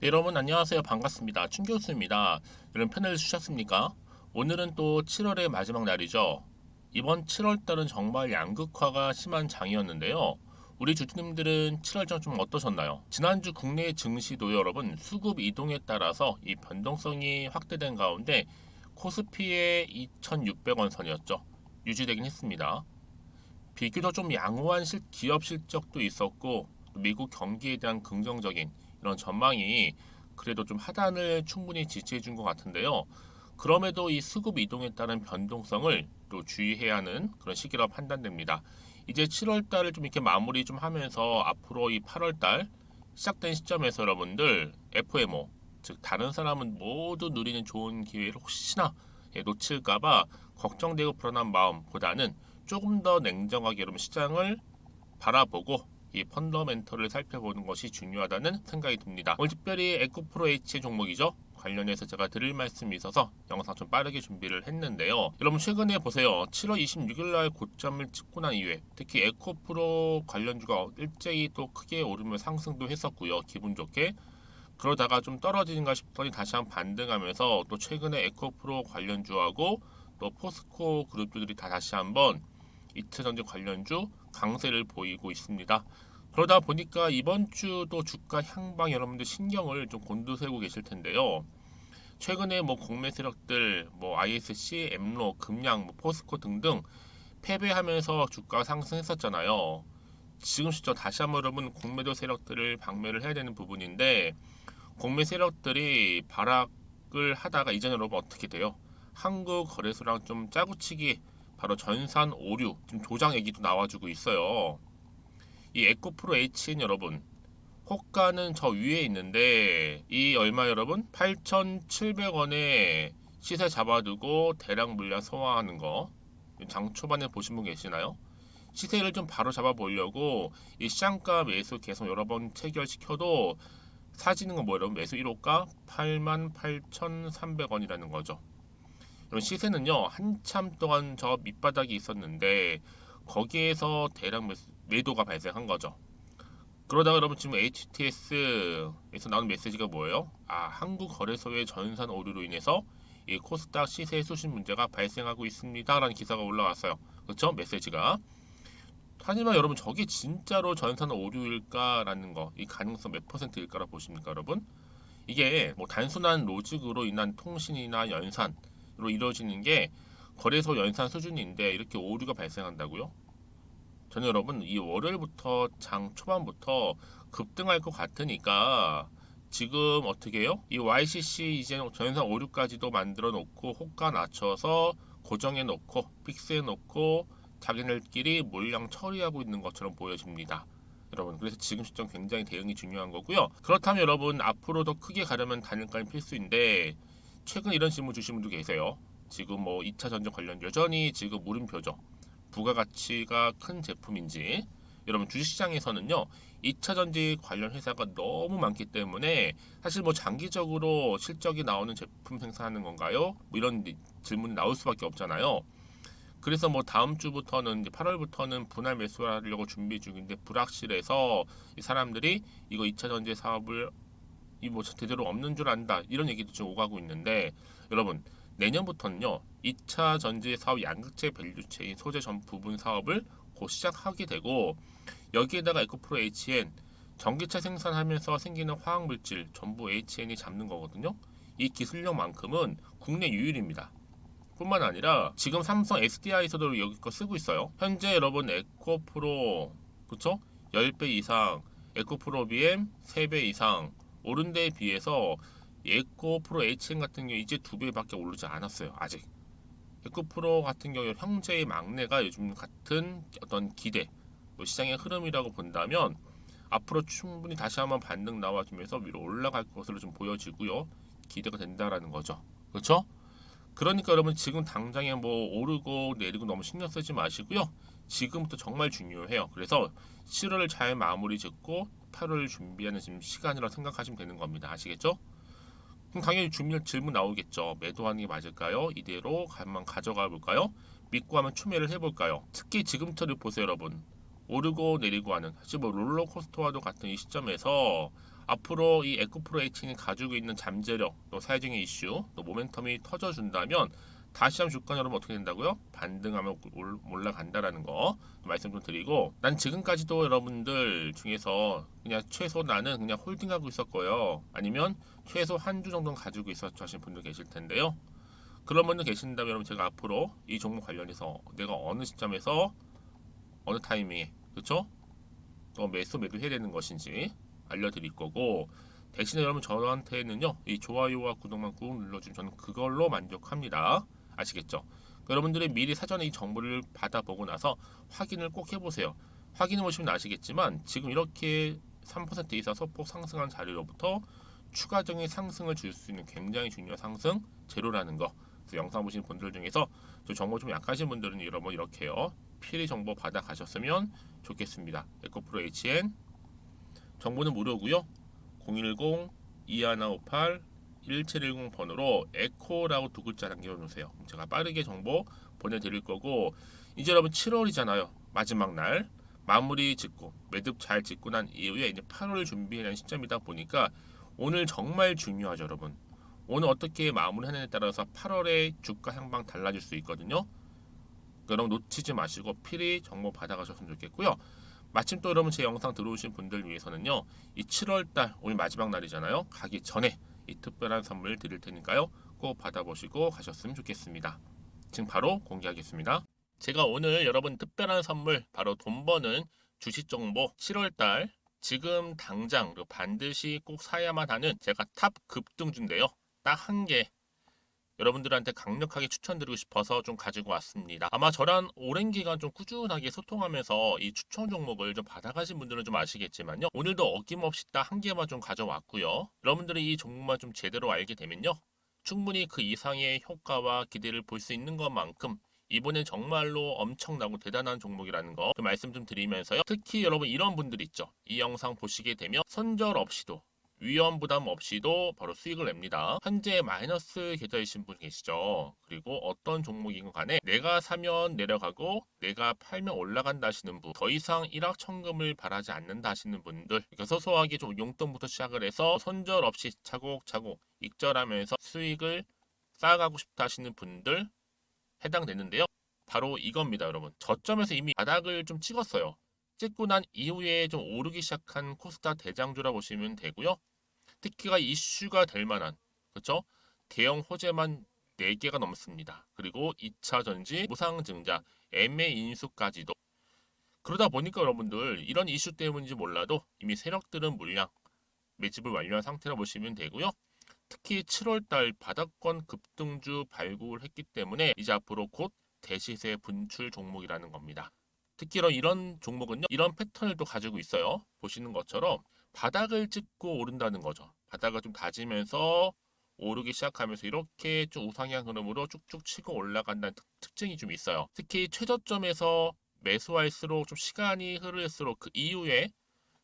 네, 여러분 안녕하세요. 반갑습니다. 춘교수입니다. 여러분 편을 주셨습니까? 오늘은 또 7월의 마지막 날이죠. 이번 7월 달은 정말 양극화가 심한 장이었는데요. 우리 주주님들은 7월 좀 어떠셨나요? 지난주 국내 증시도 여러분 수급 이동에 따라서 이 변동성이 확대된 가운데 코스피의 2,600원 선이었죠. 유지되긴 했습니다. 비교적 좀 양호한 기업 실적도 있었고 미국 경기에 대한 긍정적인 이런 전망이 그래도 좀 하단을 충분히 지지해 준 것 같은데요. 그럼에도 이 수급 이동에 따른 변동성을 또 주의해야 하는 그런 시기라 판단됩니다. 이제 7월 달을 좀 이렇게 마무리 좀 하면서 앞으로 이 8월 달 시작된 시점에서 여러분들 FMO 즉 다른 사람은 모두 누리는 좋은 기회를 혹시나 놓칠까봐 걱정되고 불안한 마음보다는 조금 더 냉정하게 여러분 시장을 바라보고 이 펀더멘털을 살펴보는 것이 중요하다는 생각이 듭니다. 오늘 특별히 에코프로 H의 종목이죠. 관련해서 제가 드릴 말씀이 있어서 영상 좀 빠르게 준비를 했는데요. 여러분 최근에 보세요. 7월 26일 날 고점을 찍고 난 이후에 특히 에코프로 관련주가 일제히 또 크게 오르며 상승도 했었고요. 기분 좋게. 그러다가 좀 떨어지는가 싶더니 다시 한번 반등하면서 또 최근에 에코프로 관련주하고 또 포스코 그룹주들이 다 다시 한번 이차전지 관련주 강세를 보이고 있습니다. 그러다 보니까 이번 주도 주가 향방 여러분들 신경을 좀 곤두세우고 계실 텐데요. 최근에 뭐 공매 세력들, 뭐 ISC, 엠로, 금양, 뭐 포스코 등등 패배하면서 주가가 상승했었잖아요. 지금 시점 다시 한번 여러분 공매도 세력들을 박멸을 해야 되는 부분인데 공매 세력들이 발악을 하다가 이제 여러분 어떻게 돼요? 한국거래소랑 좀 짜고치기 바로 전산 오류 지금 조장 얘기도 나와주고 있어요. 이 에코프로 HN 여러분 호가는 저 위에 있는데 이 얼마 여러분? 8,700원에 시세 잡아두고 대량 물량 소화하는 거 장 초반에 보신 분 계시나요? 시세를 좀 바로 잡아 보려고 이 시장가 매수 계속 여러 번 체결시켜도 사지는 건 뭐 여러분 매수 1호가 88,300원이라는 거죠. 이런 시세는요 한참 동안 저 밑바닥이 있었는데 거기에서 대량 매도가 발생한 거죠. 그러다가 여러분 지금 HTS에서 나온 메시지가 뭐예요? 한국거래소의 전산 오류로 인해서 이 코스닥 시세 수신 문제가 발생하고 있습니다라는 기사가 올라왔어요. 그렇죠? 메시지가. 하지만 여러분 저게 진짜로 전산 오류일까라는 거, 이 가능성 몇 퍼센트일까라 보십니까, 여러분? 이게 뭐 단순한 로직으로 인한 통신이나 연산으로 이루어지는 게 거래소 연산 수준인데 이렇게 오류가 발생한다고요? 저는 여러분 이 월요일부터 장 초반부터 급등할 것 같으니까 지금 어떻게 해요? 이 YCC 이제 전산 오류까지도 만들어 놓고 호가 낮춰서 고정해 놓고 픽스해 놓고 자기네들끼리 물량 처리하고 있는 것처럼 보여집니다. 여러분 그래서 지금 시점 굉장히 대응이 중요한 거고요. 그렇다면 여러분 앞으로 더 크게 가려면 단일가는 필수인데 최근 이런 질문 주신 분도 계세요. 지금 뭐 2차 전지 관련 여전히 지금 물음표죠. 부가가치가 큰 제품인지 여러분 주식시장에서는요 2차 전지 관련 회사가 너무 많기 때문에 사실 뭐 장기적으로 실적이 나오는 제품 생산하는 건가요? 뭐 이런 질문이 나올 수밖에 없잖아요. 그래서 뭐 다음 주부터는 이제 8월부터는 분할 매수하려고 준비 중인데 불확실해서 이 사람들이 이거 2차 전지 사업을 이 뭐 제대로 없는 줄 안다 이런 얘기도 좀 오가고 있는데 여러분 내년부터는요 2차 전지 사업 양극재 밸류체인 소재 전 부분 사업을 곧 시작하게 되고 여기에다가 에코프로 HN 전기차 생산하면서 생기는 화학물질 전부 HN이 잡는 거거든요. 이 기술력만큼은 국내 유일입니다. 뿐만 아니라 지금 삼성 SDI에서도 여기 거 쓰고 있어요. 현재 여러분 에코프로 그쵸? 10배 이상 에코프로 BM 3배 이상 오른 데에 비해서 에코프로 HN 같은 경우 이제 2배밖에 오르지 않았어요. 아직. 에코프로 같은 경우 형제의 막내가 요즘 같은 어떤 기대 또 시장의 흐름이라고 본다면 앞으로 충분히 다시 한번 반등 나와주면서 위로 올라갈 것으로 좀 보여지고요. 기대가 된다라는 거죠. 그렇죠? 그러니까 여러분 지금 당장에 뭐 오르고 내리고 너무 신경 쓰지 마시고요. 지금부터 정말 중요해요. 그래서 7월을 잘 마무리 짓고 8월을 준비하는 지금 시간이라고 생각하시면 되는 겁니다. 아시겠죠? 그럼 당연히 질문 나오겠죠. 매도하는 게 맞을까요? 이대로 한번 가져가 볼까요? 믿고 하면 추매를 해볼까요? 특히 지금처럼 보세요, 여러분. 오르고 내리고 하는 사실 뭐 롤러코스터와도 같은 이 시점에서 앞으로 이 에코프로 H이 가지고 있는 잠재력, 또 사회적인 이슈, 또 모멘텀이 터져준다면 다시 한번 주가 여러분 어떻게 된다고요? 반등하면 올라간다라는 거 말씀 좀 드리고, 난 지금까지도 여러분들 중에서 그냥 최소 나는 그냥 홀딩하고 있었고요, 아니면 최소 한 주 정도는 가지고 있었죠 하시는 분들 계실 텐데요. 그런 분들 계신다면 여러분, 제가 앞으로 이 종목 관련해서 내가 어느 시점에서 어느 타이밍에, 그쵸? 또 매도 해야 되는 것인지 알려드릴 거고, 대신에 여러분 저한테는요 이 좋아요와 구독만 꾹 눌러주면 저는 그걸로 만족합니다. 아시겠죠? 여러분들이 미리 사전에 이 정보를 받아보고 나서 확인을 꼭 해보세요. 확인해 보시면 아시겠지만 지금 이렇게 3% 이상 소폭 상승한 자리로부터 추가적인 상승을 줄 수 있는 굉장히 중요한 상승 재료라는 거. 그래서 영상 보시는 분들 중에서 저 정보 좀 약하신 분들은 여러분 이렇게요 필히 정보 받아 가셨으면 좋겠습니다. 에코프로 HN 정보는 무료고요. 010-2158-1710 번호로 에코라고 두 글자 남겨주세요. 제가 빠르게 정보 보내드릴 거고, 이제 여러분 7월이잖아요. 마지막 날 마무리 짓고 매듭 잘 짓고 난 이후에 이제 8월 준비하는 시점이다 보니까 오늘 정말 중요하죠, 여러분. 오늘 어떻게 마무리하느냐에 따라서 8월의 주가 향방 달라질 수 있거든요. 여러분 놓치지 마시고 필히 정보 받아가셨으면 좋겠고요. 마침 또 여러분 제 영상 들어오신 분들 위해서는요, 이 7월달 오늘 마지막 날이잖아요. 가기 전에 이 특별한 선물 드릴 테니까요, 꼭 받아보시고 가셨으면 좋겠습니다. 지금 바로 공개하겠습니다. 제가 오늘 여러분 특별한 선물, 바로 돈 버는 주식 정보 7월달 지금 당장 반드시 꼭 사야만 하는 제가 탑 급등주인데요, 딱 한 개 여러분들한테 강력하게 추천드리고 싶어서 좀 가지고 왔습니다. 아마 저랑 오랜 기간 좀 꾸준하게 소통하면서 이 추천 종목을 좀 받아가신 분들은 좀 아시겠지만요, 오늘도 어김없이 딱 한 개만 좀 가져왔고요. 여러분들이 이 종목만 좀 제대로 알게 되면요, 충분히 그 이상의 효과와 기대를 볼 수 있는 것만큼 이번엔 정말로 엄청나고 대단한 종목이라는 거 그 말씀 좀 드리면서요, 특히 여러분 이런 분들 있죠. 이 영상 보시게 되면 손절 없이도 위험 부담 없이도 바로 수익을 냅니다. 현재 마이너스 계좌이신 분 계시죠? 그리고 어떤 종목이건 간에 내가 사면 내려가고 내가 팔면 올라간다 하시는 분, 더 이상 일확천금을 바라지 않는다 하시는 분들, 그러니까 소소하게 좀 용돈부터 시작을 해서 손절 없이 차곡차곡 익절하면서 수익을 쌓아가고 싶다 하시는 분들 해당되는데요. 바로 이겁니다, 여러분. 저점에서 이미 바닥을 좀 찍었어요. 찍고 난 이후에 좀 오르기 시작한 코스닥 대장주라 보시면 되고요. 특히가 이슈가 될 만한, 그렇죠? 대형 호재만 4개가 넘습니다. 그리고 2차 전지, 무상증자, 애매 인수까지도. 그러다 보니까 여러분들 이런 이슈 때문인지 몰라도 이미 세력들은 물량 매집을 완료한 상태라 보시면 되고요. 특히 7월달 바닥권 급등주 발굴을 했기 때문에 이제 앞으로 곧 대시세 분출 종목이라는 겁니다. 특히 이런 종목은요, 이런 패턴을 또 가지고 있어요. 보시는 것처럼 바닥을 찍고 오른다는 거죠. 바닥을 좀 다지면서 오르기 시작하면서 이렇게 좀 우상향 흐름으로 쭉쭉 치고 올라간다는 특징이 좀 있어요. 특히 최저점에서 매수할수록 좀 시간이 흐를수록 그 이후에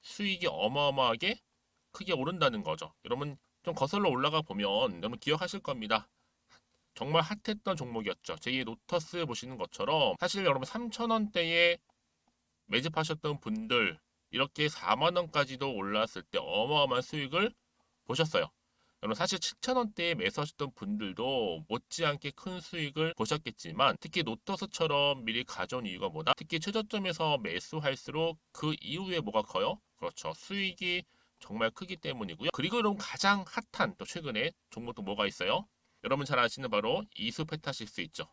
수익이 어마어마하게 크게 오른다는 거죠. 여러분 좀 거슬러 올라가 보면 여러분 기억하실 겁니다. 정말 핫했던 종목이었죠. 제2의 노터스 보시는 것처럼 사실 여러분 3,000원대에 매집하셨던 분들 이렇게 4만 원까지도 올랐을 때 어마어마한 수익을 보셨어요. 여러분 사실 7,000원대에 매수하셨던 분들도 못지않게 큰 수익을 보셨겠지만, 특히 노터스처럼 미리 가져온 이유가 뭐다? 특히 최저점에서 매수할수록 그 이후에 뭐가 커요? 그렇죠. 수익이 정말 크기 때문이고요. 그리고 여러분 가장 핫한 또 최근에 종목도 뭐가 있어요? 여러분 잘 아시는 바로 이수페타시스 있죠.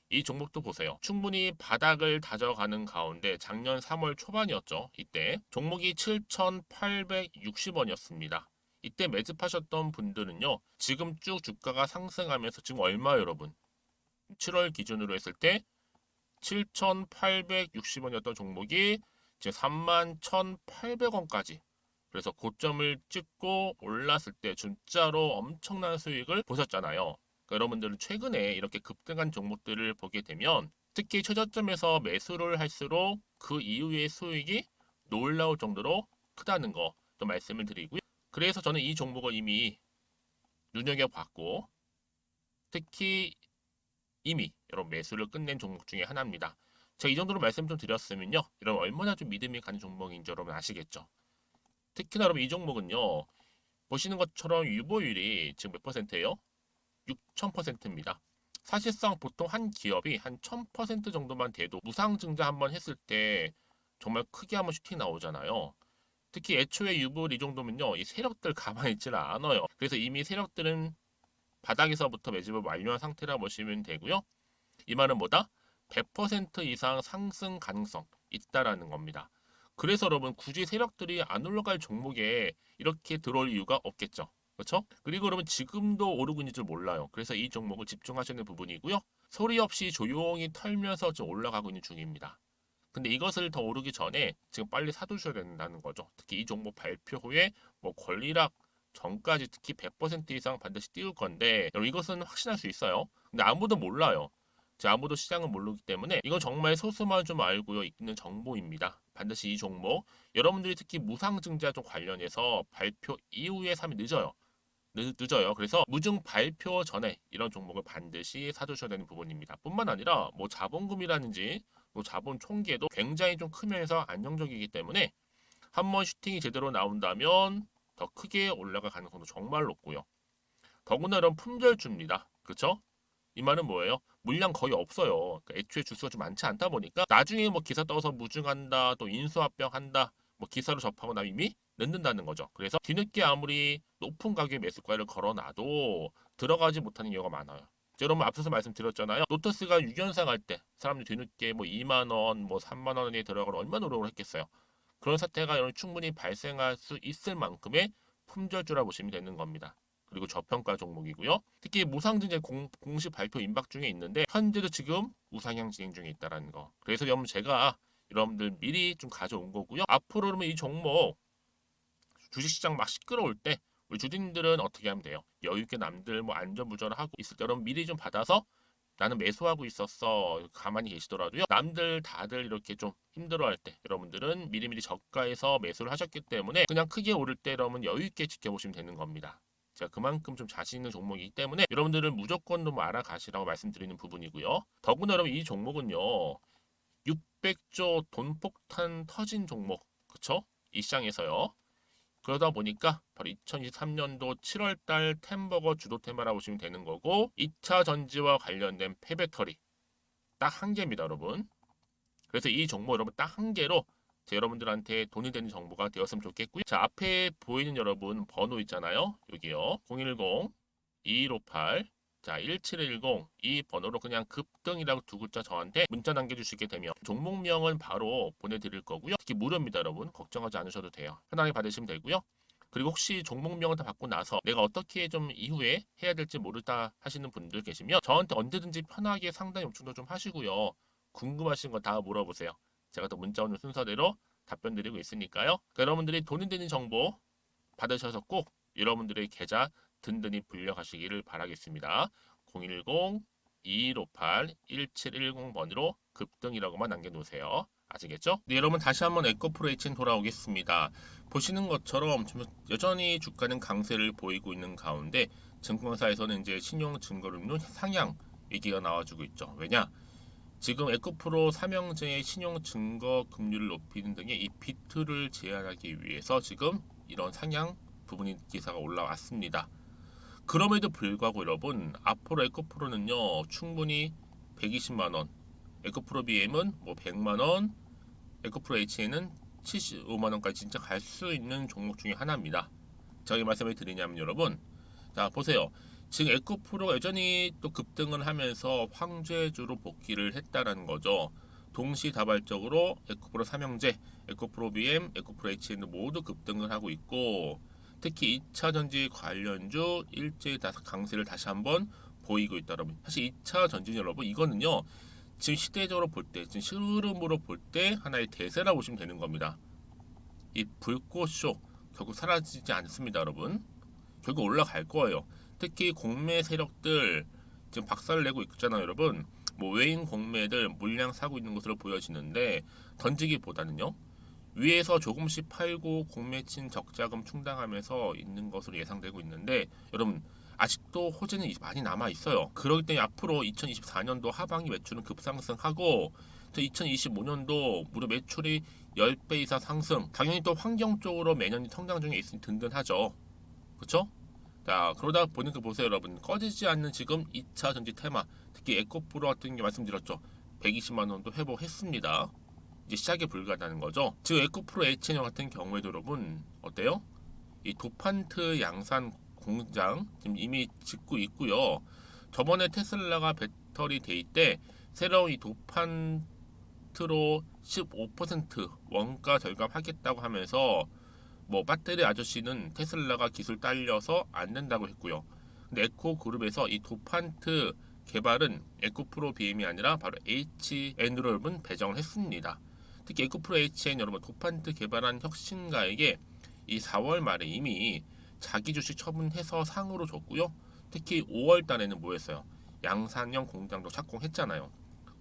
이 종목도 보세요. 충분히 바닥을 다져가는 가운데 작년 3월 초반이었죠. 이때 종목이 7,860원이었습니다. 이때 매집하셨던 분들은요, 지금 쭉 주가가 상승하면서 지금 얼마 여러분? 7월 기준으로 했을 때 7,860원이었던 종목이 이제 31,800원까지, 그래서 고점을 찍고 올랐을 때 진짜로 엄청난 수익을 보셨잖아요. 그러니까 여러분들은 최근에 이렇게 급등한 종목들을 보게 되면 특히 최저점에서 매수를 할수록 그 이후의 수익이 놀라울 정도로 크다는 거 또 말씀을 드리고요. 그래서 저는 이 종목을 이미 눈여겨봤고, 특히 이미 여러분 매수를 끝낸 종목 중에 하나입니다. 제가 이 정도로 말씀 좀 드렸으면요, 여러분 얼마나 좀 믿음이 가는 종목인지 여러분 아시겠죠? 특히나 여러분 이 종목은요. 보시는 것처럼 유보율이 지금 몇 퍼센트예요? 6,000%입니다. 사실상 보통 한 기업이 한 1,000% 정도만 돼도 무상증자 한번 했을 때 정말 크게 한번 슈팅 나오잖아요. 특히 애초에 유보율 이 정도면요. 이 세력들 가만히 있지는 않아요. 그래서 이미 세력들은 바닥에서부터 매집을 완료한 상태라 보시면 되고요. 이 말은 뭐다? 100% 이상 상승 가능성 있다라는 겁니다. 그래서 여러분 굳이 세력들이 안 올라갈 종목에 이렇게 들어올 이유가 없겠죠. 그렇죠? 그리고 여러분 지금도 오르고 있는 줄 몰라요. 그래서 이 종목을 집중하시는 부분이고요. 소리 없이 조용히 털면서 좀 올라가고 있는 중입니다. 근데 이것을 더 오르기 전에 지금 빨리 사두셔야 된다는 거죠. 특히 이 종목 발표 후에 뭐 권리락 전까지 특히 100% 이상 반드시 띄울 건데 여러분 이것은 확신할 수 있어요. 근데 아무도 몰라요. 아무도 시장은 모르기 때문에 이건 정말 소수만 좀 알고요 있는 정보입니다. 반드시 이 종목 여러분들이 특히 무상증자 좀 관련해서 발표 이후에 사면 늦어요. 늦어요. 그래서 무증 발표 전에 이런 종목을 반드시 사두셔야 되는 부분입니다. 뿐만 아니라 뭐 자본금이라든지 뭐 자본 총계도 굉장히 좀 크면서 안정적이기 때문에 한번 슈팅이 제대로 나온다면 더 크게 올라갈 가능성도 정말 높고요. 더구나 이런 품절주입니다. 그렇죠? 이 말은 뭐예요? 물량 거의 없어요. 그러니까 애초에 주수가 좀 많지 않다 보니까 나중에 뭐 기사 떠서 무증한다, 또 인수합병한다, 뭐 기사로 접하고 나면 이미 늦는다는 거죠. 그래서 뒤늦게 아무리 높은 가격의 매수가를 걸어놔도 들어가지 못하는 경우가 많아요. 여러분 앞서서 말씀드렸잖아요. 로터스가 6연상 할 때 사람들이 뒤늦게 뭐 2만 원, 뭐 3만 원에 들어가면 얼마나 노력을 했겠어요. 그런 사태가 충분히 발생할 수 있을 만큼의 품절주라 보시면 되는 겁니다. 그리고 저평가 종목이고요. 특히 무상증자 공식 발표 임박 중에 있는데 현재도 지금 우상향 진행 중에 있다는 거. 그래서 여러분 제가 여러분들 미리 좀 가져온 거고요. 앞으로 그러면 이 종목 주식시장 막 시끄러울 때 우리 주주님들은 어떻게 하면 돼요? 여유 있게 남들 뭐 안전부전을 하고 있을 때 여러분 미리 좀 받아서 나는 매수하고 있었어 가만히 계시더라도요. 남들 다들 이렇게 좀 힘들어할 때 여러분들은 미리미리 저가에서 매수를 하셨기 때문에 그냥 크게 오를 때 여러분 여유 있게 지켜보시면 되는 겁니다. 제가 그만큼 좀 자신 있는 종목이기 때문에 여러분들은 무조건 좀 알아가시라고 말씀드리는 부분이고요. 더구나 여러분 이 종목은요. 600조 돈폭탄 터진 종목 그쵸? 이 시장에서요. 그러다 보니까 바로 2023년도 7월달 템버거 주도 테마라고 보시면 되는 거고 2차 전지와 관련된 폐배터리 딱 한 개입니다 여러분. 그래서 이 정보 여러분 딱 한 개로 여러분들한테 돈이 되는 정보가 되었으면 좋겠고요. 자 앞에 보이는 여러분 번호 있잖아요. 여기요. 010-2158 자 1710 이 번호로 그냥 급등이라고 두 글자 저한테 문자 남겨주시게 되면 종목명은 바로 보내드릴 거고요. 특히 무료입니다 여러분. 걱정하지 않으셔도 돼요. 편하게 받으시면 되고요. 그리고 혹시 종목명을 다 받고 나서 내가 어떻게 좀 이후에 해야 될지 모르다 하시는 분들 계시면 저한테 언제든지 편하게 상담 요청도 좀 하시고요. 궁금하신 거 다 물어보세요. 제가 또 문자 오는 순서대로 답변 드리고 있으니까요. 그러니까 여러분들이 돈이 되는 정보 받으셔서 꼭 여러분들의 계좌 든든히 불려가시기를 바라겠습니다. 010-2158-1710번으로 급등이라고만 남겨놓으세요. 아시겠죠? 네, 여러분 다시 한번 에코프로 H는 돌아오겠습니다. 보시는 것처럼 여전히 주가는 강세를 보이고 있는 가운데 증권사에서는 이제 신용증거금리 상향 얘기가 나와주고 있죠. 왜냐? 지금 에코프로 삼형제의 신용증거금리를 높이는 등의 이 비트를 제한하기 위해서 지금 이런 상향 부분이 기사가 올라왔습니다. 그럼에도 불구하고 여러분 앞으로 에코프로는요 충분히 120만원 에코프로 BM은 뭐 100만원 에코프로 HN은 75만원까지 진짜 갈 수 있는 종목 중에 하나입니다. 제가 이 말씀을 드리냐면 여러분 자 보세요. 지금 에코프로가 여전히 또 급등을 하면서 황제주로 복귀를 했다는 거죠. 동시다발적으로 에코프로 삼형제, 에코프로 BM, 에코프로 HN 모두 급등을 하고 있고 특히 2차 전지 관련주 일제히 강세를 다시 한번 보이고 있다 여러분. 사실 2차 전지 여러분 이거는요. 지금 시대적으로 볼 때, 지금 흐름으로 볼 때 하나의 대세라고 보시면 되는 겁니다. 이 불꽃쇼 결국 사라지지 않습니다 여러분. 결국 올라갈 거예요. 특히 공매 세력들 지금 박살을 내고 있잖아요 여러분. 뭐 외인 공매들 물량 사고 있는 것으로 보여지는데 던지기보다는요. 위에서 조금씩 팔고 공매친 적자금 충당하면서 있는 것으로 예상되고 있는데 여러분 아직도 호재는 많이 남아 있어요. 그렇기 때문에 앞으로 2024년도 하반기 매출은 급상승하고 2025년도 무려 매출이 10배 이상 상승. 당연히 또 환경적으로 매년 성장 중에 있으니 든든하죠. 그쵸? 자, 그러다 보니까 보세요, 여러분. 꺼지지 않는 지금 2차 전지 테마, 특히 에코프로 같은 게 말씀드렸죠. 120만 원도 회복했습니다. 이제 시작이 불가하다는 거죠. 지금 에코프로 H년 같은 경우에도 여러분 어때요? 이 도판트 양산 공장 지금 이미 짓고 있고요. 저번에 테슬라가 배터리 데이 때 새로운 이 도판트로 15% 원가 절감하겠다고 하면서 뭐 배터리 아저씨는 테슬라가 기술 딸려서 안 된다고 했고요. 근데 에코 그룹에서 이 도판트 개발은 에코프로 BM이 아니라 바로 HN으로 여러분 배정을 했습니다. 특히 에코프로 HN 여러분 도판트 개발한 혁신가에게 이 4월 말에 이미 자기 주식 처분해서 상으로 줬고요. 특히 5월 달에는 뭐였어요? 양산형 공장도 착공했잖아요.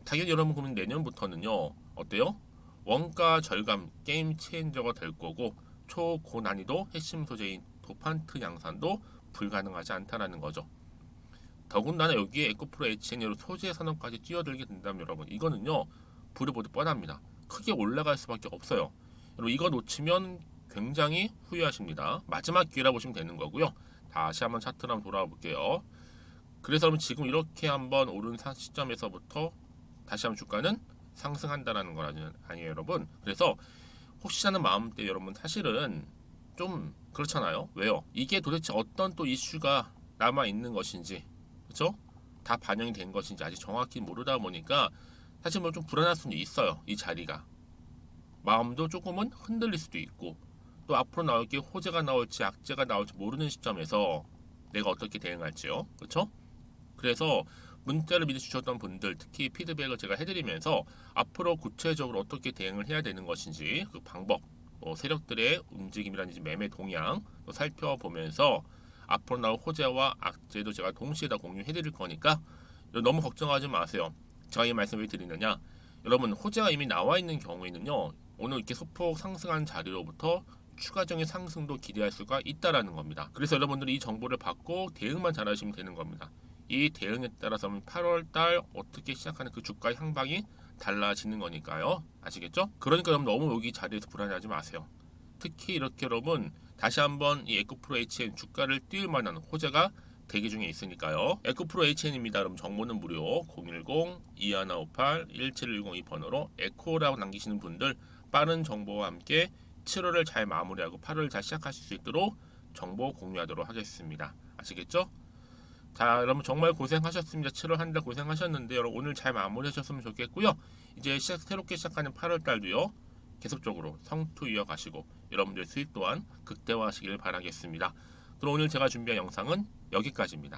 당연히 여러분 그러면 내년부터는요. 어때요? 원가 절감 게임 체인저가 될 거고 초고난이도 핵심 소재인 도판트 양산도 불가능하지 않다라는 거죠. 더군다나 여기에 에코프로 HN으로 소재 산업까지 뛰어들게 된다면 여러분 이거는요 불이 보듯 뻔합니다. 크게 올라갈 수밖에 없어요. 여러분 이거 놓치면 굉장히 후회하십니다. 마지막 기회라 보시면 되는 거고요. 다시 한번 차트로 한번 돌아와 볼게요. 그래서 여러분 지금 이렇게 한번 오른 시점에서부터 다시 한번 주가는 상승한다라는 거 아니에요, 여러분. 그래서 혹시 하는 마음때 여러분 사실은 좀 그렇잖아요. 왜요? 이게 도대체 어떤 또 이슈가 남아 있는 것인지, 그렇죠? 다 반영이 된 것인지 아직 정확히 모르다 보니까 사실 뭐 좀 불안할 수는 있어요. 이 자리가 마음도 조금은 흔들릴 수도 있고 또 앞으로 나올 게 호재가 나올지 악재가 나올지 모르는 시점에서 내가 어떻게 대응할지요, 그렇죠? 그래서 문자를 미리 주셨던 분들 특히 피드백을 제가 해드리면서 앞으로 구체적으로 어떻게 대응을 해야 되는 것인지 그 방법, 세력들의 움직임이라든지 매매 동향 살펴보면서 앞으로 나올 호재와 악재도 제가 동시에 다 공유해드릴 거니까 너무 걱정하지 마세요. 제가 이 말씀을 왜 드리느냐, 여러분 호재가 이미 나와 있는 경우에는요 오늘 이렇게 소폭 상승한 자리로부터 추가적인 상승도 기대할 수가 있다라는 겁니다. 그래서 여러분들이 이 정보를 받고 대응만 잘하시면 되는 겁니다. 이 대응에 따라서 8월달 어떻게 시작하는 그 주가 향방이 달라지는 거니까요. 아시겠죠? 그러니까 여러분 너무 여기 자리에서 불안해하지 마세요. 특히 이렇게 여러분 다시 한번 이 에코프로 HN 주가를 띄울 만한 호재가 대기 중에 있으니까요. 에코프로 HN입니다. 여러분 정보는 무료 010-2158-1710 이 번호로 에코라고 남기시는 분들 빠른 정보와 함께 7월을 잘 마무리하고 8월을 잘 시작하실 수 있도록 정보 공유하도록 하겠습니다. 아시겠죠? 자, 여러분 정말 고생하셨습니다. 7월 한 달 고생하셨는데 여러분 오늘 잘 마무리하셨으면 좋겠고요. 이제 새롭게 시작하는 8월 달도요. 계속적으로 성투 이어가시고 여러분들 수익 또한 극대화하시길 바라겠습니다. 그럼 오늘 제가 준비한 영상은 여기까지입니다.